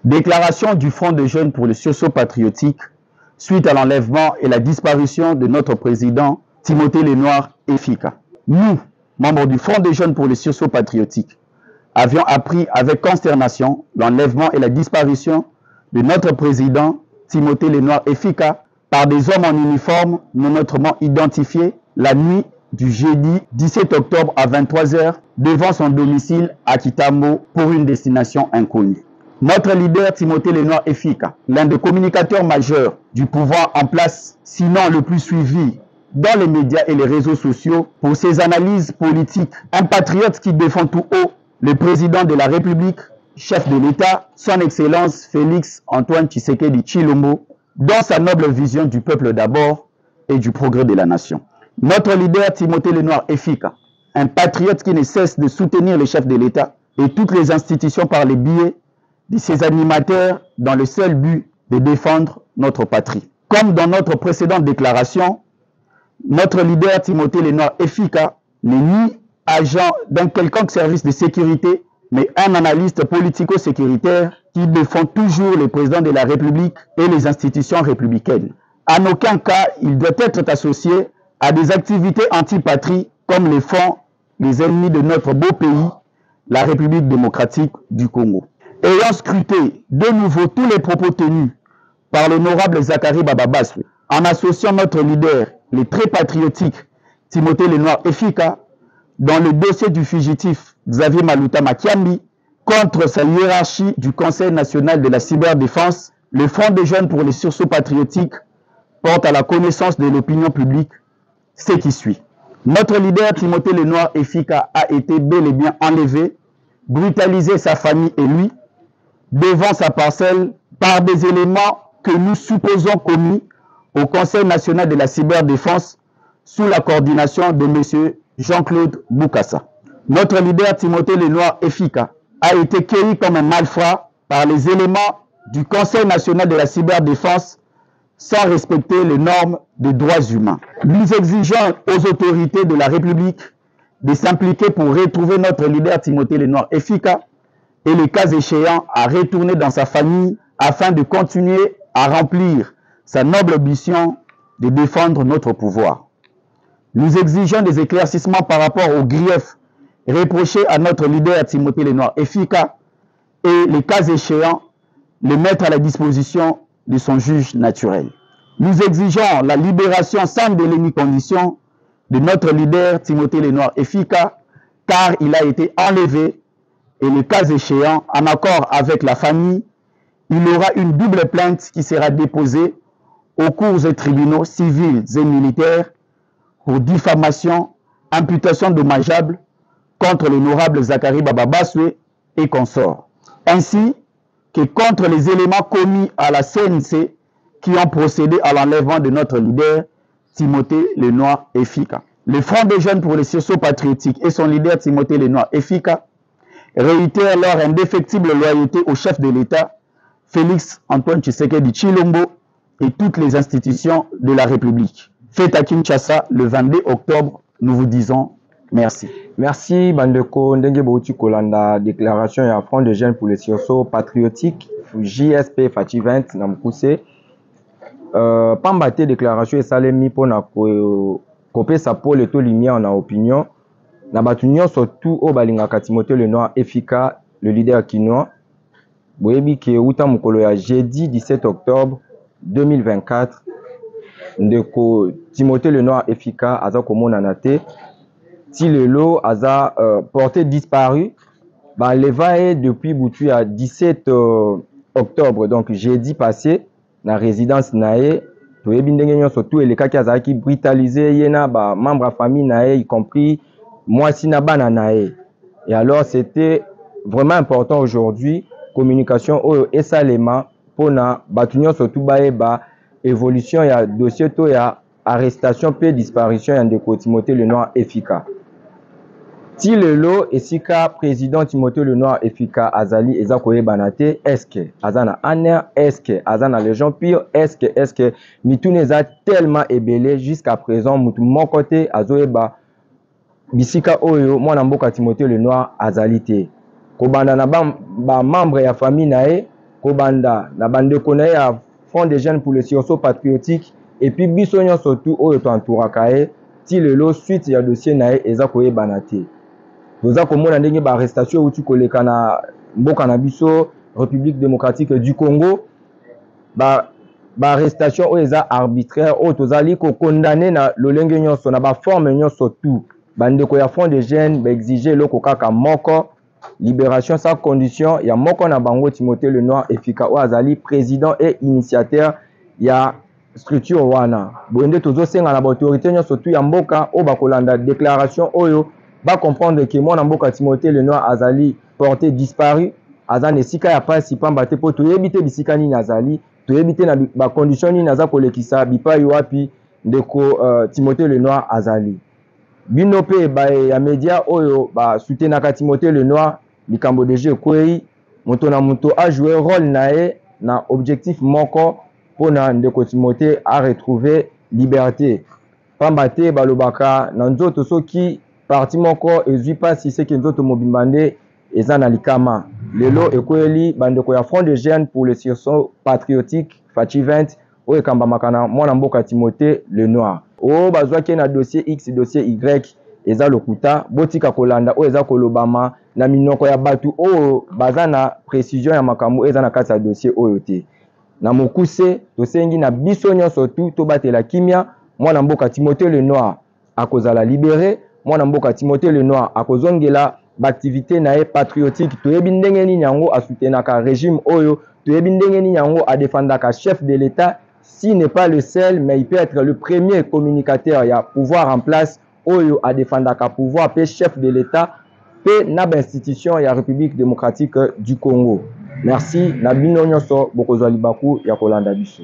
Déclaration du Front de jeunes pour le sursaut patriotique suite à l'enlèvement et la disparition de notre président Timothée Lenoir Efika. Nous, membres du Front de jeunes pour le sursaut patriotique, avions appris avec consternation l'enlèvement et la disparition de notre président Timothée Lenoir Efika par des hommes en uniforme non notamment identifiés la nuit du jeudi 17 octobre à 23 h devant son domicile à Kitambo pour une destination inconnue. Notre leader Timothée Lenoir Efika, l'un des communicateurs majeurs du pouvoir en place, sinon le plus suivi dans les médias et les réseaux sociaux pour ses analyses politiques, un patriote qui défend tout haut le président de la République, chef de l'État, son Excellence Félix Antoine Tshisekedi Tshilombo, dans sa noble vision du peuple d'abord et du progrès de la nation. Notre leader Timothée Lenoir Efika, un patriote qui ne cesse de soutenir le chef de l'État et toutes les institutions par les biais de ses animateurs dans le seul but de défendre notre patrie. Comme dans notre précédente déclaration, notre leader Timothée Lenoir Efika n'est ni agent d'un quelconque service de sécurité, mais un analyste politico-sécuritaire qui défend toujours le président de la République et les institutions républicaines. En aucun cas, il doit être associé à des activités anti-patrie comme le font les ennemis de notre beau pays, la République démocratique du Congo. Ayant scruté de nouveau tous les propos tenus par l'honorable Zakari Bababaswe, en associant notre leader, le très patriotique Timothée Lenoir Efika, dans le dossier du fugitif Xavier Maluta Makiambi, contre sa hiérarchie du Conseil national de la cyberdéfense, le Front des jeunes pour les sursauts patriotiques porte à la connaissance de l'opinion publique ce qui suit. Notre leader Timothée Lenoir Efika a été bel et bien enlevé, brutalisé sa famille et lui, devant sa parcelle par des éléments que nous supposons commis au Conseil national de la cyberdéfense sous la coordination de M. Jean-Claude Boukassa. Notre leader Timothée Lenoir Efika a été cueilli comme un malfrat par les éléments du Conseil national de la cyberdéfense sans respecter les normes des droits humains. Nous exigeons aux autorités de la République de s'impliquer pour retrouver notre leader Timothée Lenoir Efika et le cas échéant à retourner dans sa famille afin de continuer à remplir sa noble mission de défendre notre pouvoir. Nous exigeons des éclaircissements par rapport aux griefs reprochés à notre leader Timothée Lenoir Efika et les cas échéants le mettre à la disposition de son juge naturel. Nous exigeons la libération sans délai ni condition de notre leader Timothée Lenoir Efika car il a été enlevé et le cas échéant, en accord avec la famille, il aura une double plainte qui sera déposée aux cours et tribunaux civils et militaires pour diffamation, imputation dommageable contre l'honorable Zakari Bababaswe et consorts, ainsi que contre les éléments commis à la CNC qui ont procédé à l'enlèvement de notre leader Timothée Lenoir Efika. Le Front des jeunes pour les sursauts patriotiques et son leader Timothée Lenoir Efika réitèrent leur indéfectible loyauté au chef de l'État, Félix Antoine Tshisekedi Tshilombo et toutes les institutions de la République. Fête à Kinshasa le 22 octobre, nous vous disons merci. Merci Bandeko Ndenge Bouti Kolanda, déclaration et Front de jeunes pour les sursauts patriotiques, JSP Fati 20 Namkouse. Pambate déclaration et salemi pour na kopé sa pole to lumière en opinion. Na batunyo surtout au balingaka Timothée Lenoir Efika, le leader kinois. Boyebi ke uta mukolo ya jeudi 17 octobre 2024. Ndeko Timothée Lenoir Efika aza komona na te. Ti lelo aza porté disparu. Ba levae depuis boutu à 17 octobre, donc jeudi passé, na résidence nae. Toyebi ndenge nyonso tout eleka ki azaki brutalisé yena ba membre à famille nae, y compris moi Sinabana nae. Et alors c'était vraiment important aujourd'hui, communication et salema pour na batunyo surtout ba évolution ya dossier to ya arrestation puis disparition ya ndeko Timothée Lenoir Efika. Ti lelo esika président Timothée Lenoir Efika azali eza koyebana te, est-ce azana aner, est-ce azana les gens pire, est-ce que mitune eza tellement ébélé jusqu'à présent mutu mon côté azoyeba bisika oyo mwana mboka Timothée Lenoir azali te. Kobanda na ba membre ya famille nae kobanda na bandeko na ye ya Front des jeunes pour le sursaut patriotique et puis biso nyonso tu oyo toentouraka ye ti lelo suite ya dossier na ye eza koyebana te. Toza komona ndenge baarrestation euti koleka na mboka na biso République démocratique du Congo, baarrestation oyo eza arbitraire oyo tozali kokondane na lolenge nyonso na baforme nyonso tu. Bandeko ya Front des jeunes baexige eloko kaka moko, libération sans condition ya moko na bango Timothée Lenoir Efika oyo azali président et initiateur ya structure wana. Boyende tozosenga na baautorité nyonso tu ya mboka oyo bakolanda déclaration oyo ba comprendre que mwana mboka Timothée Lenoir azali porté disparu, aza na esika ya pasi pamba te po toyebi te bisika nini azali, toyebi te na ba condition nini aza kolekisa bipai wapi ndeko Timothée Lenoir azali. Bino pe ba ya media oyo ba soutenaka Timothée Lenoir likambo deje kwei moto na moto a joué rôle na ye na objectif moko pona ndeko Timothée a retrouver liberté. Pamba te balobaka na nzoto soki parti moko ezwi pasi seki nzoto mobimba nde eza na likama. Lelo ekweli bandeko ya Front des jeunes pour le sursaut patriotique Fachi 20 oyo ekambamaka na mwana mboka Timothée Lenoir. Oyo bazwaki na dossier X dossier Y eza lokuta botika kolanda oyo eza kolobama na minoko ya batu oyo baza na précision ya makambo eza na kati ya dossier oyo te. Na mokuse tosengi na biso nyonso tu tobatela kimia mwana mboka Timothée Lenoir akozala libéré, mwana mboka Timothée Lenoir akozongela baaktivité na ye patriotique, toyebi ndenge nini yango asoutenaka régime oyo, toyebi ndenge nini yango adefendaka chef de l'État, s'il n'est pas le seul mais il peut être le premier communicateur ya pouvoir en place oyo adefendaka pouvoir pe chef de l'État pe na institution ya République démocratique du Congo. Merci na bino nyonso bokozwa libaku ya kolanda biso.